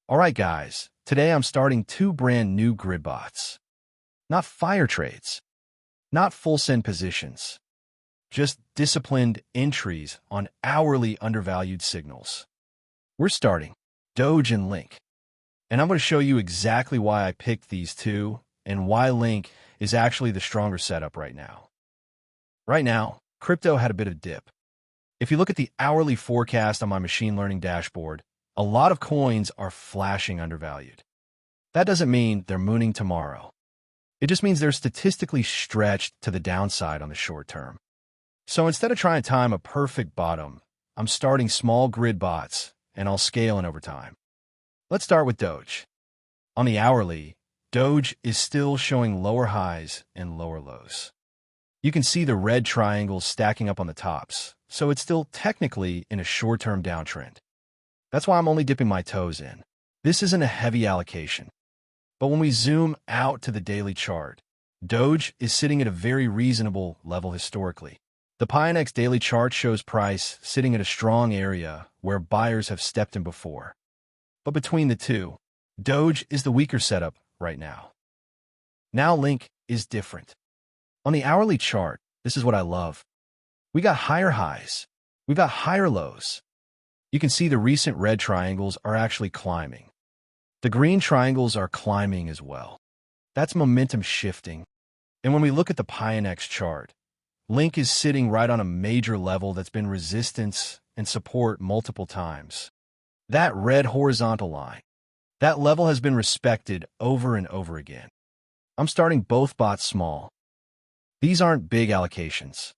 Alright guys, today I'm starting two brand new grid bots. Not fire trades, not full send positions, just disciplined entries on hourly undervalued signals. We're starting DOGE and Link, and I'm going to show you exactly why I picked these two and why Link is actually the stronger setup right now. Right now, crypto had a bit of dip. If you look at the hourly forecast on my machine learning dashboard, a lot of coins are flashing undervalued. That doesn't mean they're mooning tomorrow. It just means they're statistically stretched to the downside on the short term. So instead of trying to time a perfect bottom, I'm starting small grid bots, and I'll scale in over time. Let's start with DOGE. On the hourly, DOGE is still showing lower highs and lower lows. You can see the red triangles stacking up on the tops, so it's still technically in a short-term downtrend. That's why I'm only dipping my toes in. This isn't a heavy allocation. But when we zoom out to the daily chart, DOGE is sitting at a very reasonable level historically. The Pionex daily chart shows price sitting at a strong area where buyers have stepped in before. But between the two, DOGE is the weaker setup right now. Now Link is different. On the hourly chart, this is what I love. We got higher highs. We've got higher lows. You can see the recent red triangles are actually climbing. The green triangles are climbing as well. That's momentum shifting. And when we look at the Pionex chart, Link is sitting right on a major level that's been resistance and support multiple times. That red horizontal line, that level has been respected over and over again. I'm starting both bots small. These aren't big allocations.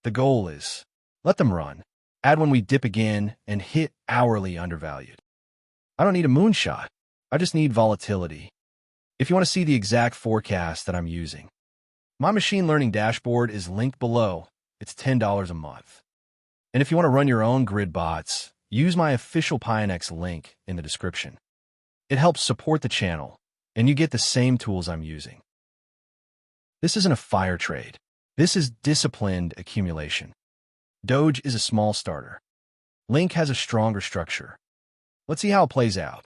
The goal is, let them run. Add when we dip again and hit hourly undervalued. I don't need a moonshot. I just need volatility. If you want to see the exact forecast that I'm using, my machine learning dashboard is linked below. It's $10 a month. And if you want to run your own grid bots, use my official Pionex link in the description. It helps support the channel, and you get the same tools I'm using. This isn't a fire trade. This is disciplined accumulation. DOGE is a small starter. Link has a stronger structure. Let's see how it plays out.